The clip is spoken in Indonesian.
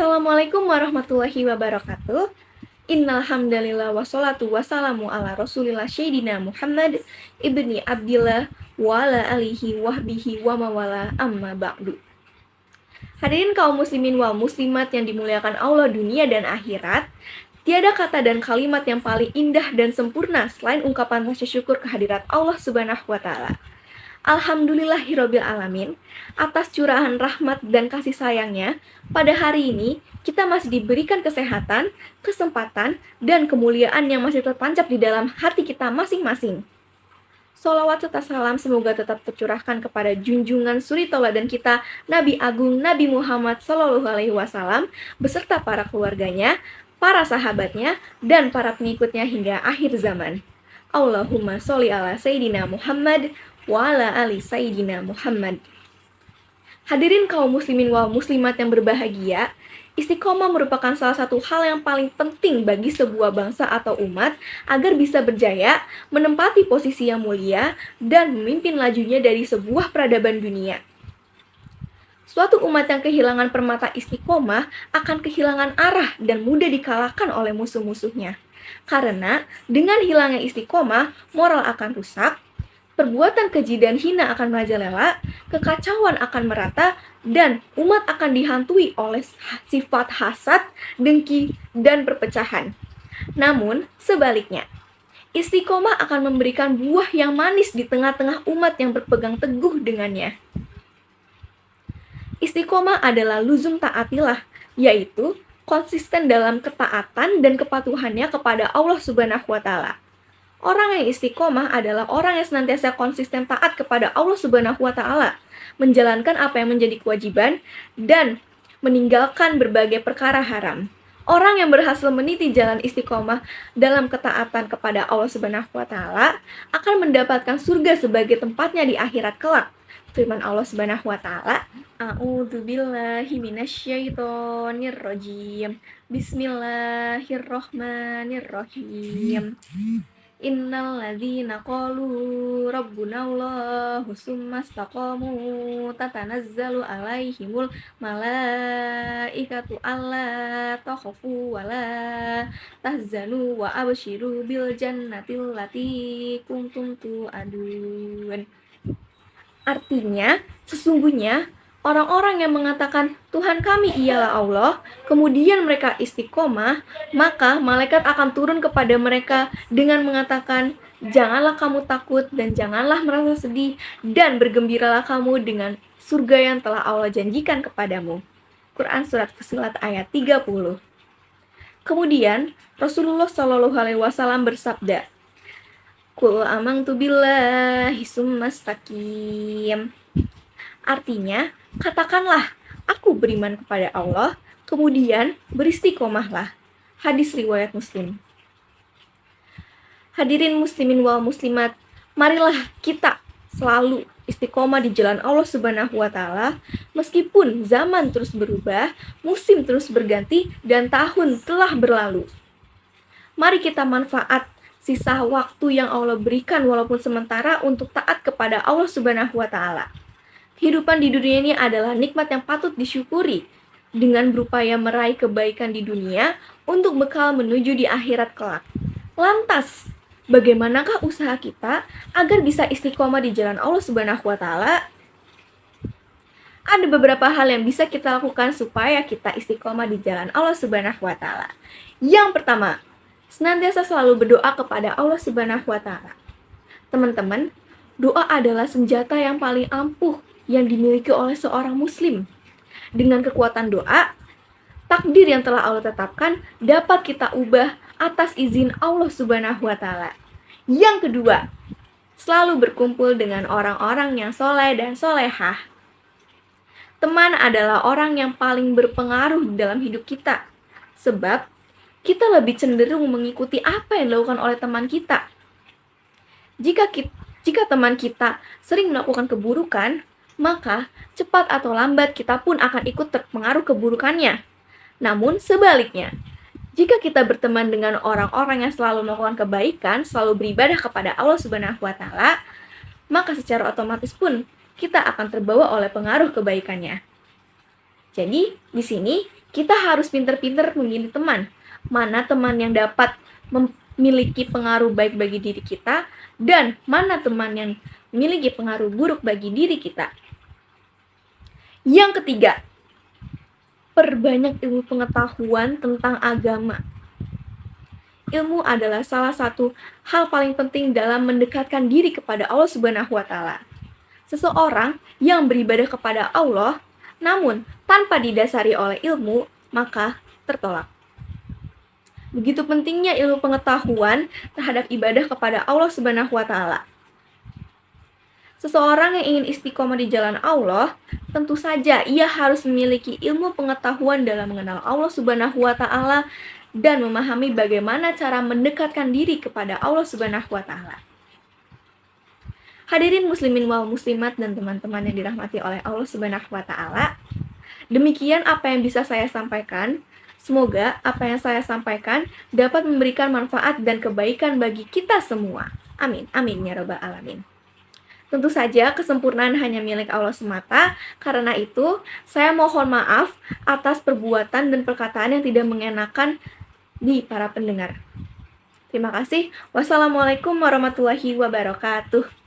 Assalamualaikum warahmatullahi wabarakatuh. Innal hamdalillah wassalatu wassalamu ala Rasulillah Sayyidina Muhammad ibni Abdillah wa ala alihi wahbihi wa mawala amma ba'du. Hadirin kaum muslimin wal muslimat yang dimuliakan Allah dunia dan akhirat, tiada kata dan kalimat yang paling indah dan sempurna selain ungkapan rasa syukur kehadirat Allah Subhanahu wa taala. Alhamdulillahirabbil alamin, atas curahan rahmat dan kasih sayangnya, pada hari ini kita masih diberikan kesehatan, kesempatan, dan kemuliaan yang masih tertancap di dalam hati kita masing-masing. Sholawat serta salam semoga tetap tercurahkan kepada junjungan suri tauladan kita, Nabi Agung Nabi Muhammad SAW, beserta para keluarganya, para sahabatnya, dan para pengikutnya hingga akhir zaman. Allahumma sholli ala Sayyidina Muhammad wa ala ali Sayyidina Muhammad. Hadirin kaum muslimin wal muslimat yang berbahagia, istiqomah merupakan salah satu hal yang paling penting bagi sebuah bangsa atau umat agar bisa berjaya, menempati posisi yang mulia, dan memimpin lajunya dari sebuah peradaban dunia. Suatu umat yang kehilangan permata istiqomah akan kehilangan arah dan mudah dikalahkan oleh musuh-musuhnya. Karena dengan hilangnya istiqomah, moral akan rusak, perbuatan keji dan hina akan merajalela, kekacauan akan merata, dan umat akan dihantui oleh sifat hasad, dengki, dan perpecahan. Namun, sebaliknya, istiqomah akan memberikan buah yang manis di tengah-tengah umat yang berpegang teguh dengannya. Istiqomah adalah luzum taatilah, yaitu konsisten dalam ketaatan dan kepatuhannya kepada Allah Subhanahu wa taala. Orang yang istiqomah adalah orang yang senantiasa konsisten taat kepada Allah Subhanahu wa taala, menjalankan apa yang menjadi kewajiban dan meninggalkan berbagai perkara haram. Orang yang berhasil meniti jalan istiqomah dalam ketaatan kepada Allah Subhanahu wa taala akan mendapatkan surga sebagai tempatnya di akhirat kelak. Firman Allah Subhanahu wa taala, A'udzubillahi minasyaitonirrajim. Bismillahirrahmanirrahim. Innal ladzina qalu rabbunallahu tsumma istaqamu tatanazzalu alaihimul malaikatu alla takhafu wa la tahzanu wa abshiru bil jannatil lati kuntum tu'adun. Artinya, sesungguhnya orang-orang yang mengatakan Tuhan kami ialah Allah, kemudian mereka istiqomah, maka malaikat akan turun kepada mereka dengan mengatakan, janganlah kamu takut dan janganlah merasa sedih, dan bergembiralah kamu dengan surga yang telah Allah janjikan kepadamu. Quran Surat Fussilat ayat 30. Kemudian, Rasulullah SAW bersabda, Qul amantu billahi tsumastaqim. Artinya, katakanlah, aku beriman kepada Allah, kemudian beristiqomahlah. Hadis riwayat Muslim. Hadirin muslimin wal muslimat, marilah kita selalu istiqomah di jalan Allah Subhanahu wa taala, meskipun zaman terus berubah, musim terus berganti, dan tahun telah berlalu. Mari kita manfaat sisa waktu yang Allah berikan walaupun sementara untuk taat kepada Allah Subhanahu wa taala. Kehidupan di dunia ini adalah nikmat yang patut disyukuri dengan berupaya meraih kebaikan di dunia untuk bekal menuju di akhirat kelak. Lantas, bagaimanakah usaha kita agar bisa istiqomah di jalan Allah Subhanahu wa taala? Ada beberapa hal yang bisa kita lakukan supaya kita istiqomah di jalan Allah Subhanahu wa taala. Yang pertama, senantiasa selalu berdoa kepada Allah Subhanahu wa taala. Teman-teman, doa adalah senjata yang paling ampuh yang dimiliki oleh seorang muslim. Dengan kekuatan doa, takdir yang telah Allah tetapkan dapat kita ubah atas izin Allah Subhanahu wa taala. Yang kedua, selalu berkumpul dengan orang-orang yang soleh dan solehah. Teman adalah orang yang paling berpengaruh dalam hidup kita, sebab kita lebih cenderung mengikuti apa yang dilakukan oleh teman kita. Jika teman kita sering melakukan keburukan, maka cepat atau lambat kita pun akan ikut terpengaruh keburukannya. Namun sebaliknya, jika kita berteman dengan orang-orang yang selalu melakukan kebaikan, selalu beribadah kepada Allah Subhanahu wa taala, maka secara otomatis pun kita akan terbawa oleh pengaruh kebaikannya. Jadi, di sini kita harus pintar-pintar memilih teman. Mana teman yang dapat memiliki pengaruh baik bagi diri kita, dan mana teman yang memiliki pengaruh buruk bagi diri kita. Yang ketiga, perbanyak ilmu pengetahuan tentang agama. Ilmu adalah salah satu hal paling penting dalam mendekatkan diri kepada Allah Subhanahu wa Ta'ala. Seseorang yang beribadah kepada Allah, namun tanpa didasari oleh ilmu, maka tertolak. Begitu pentingnya ilmu pengetahuan terhadap ibadah kepada Allah Subhanahu wa Ta'ala. Seseorang yang ingin istiqomah di jalan Allah, tentu saja ia harus memiliki ilmu pengetahuan dalam mengenal Allah Subhanahu wa Ta'ala dan memahami bagaimana cara mendekatkan diri kepada Allah Subhanahu wa Ta'ala. Hadirin muslimin wal muslimat dan teman-teman yang dirahmati oleh Allah Subhanahu wa Ta'ala, demikian apa yang bisa saya sampaikan. Semoga apa yang saya sampaikan dapat memberikan manfaat dan kebaikan bagi kita semua. Amin, amin ya rabbal alamin. Tentu saja kesempurnaan hanya milik Allah semata. Karena itu, saya mohon maaf atas perbuatan dan perkataan yang tidak mengenakan di para pendengar. Terima kasih. Wassalamualaikum warahmatullahi wabarakatuh.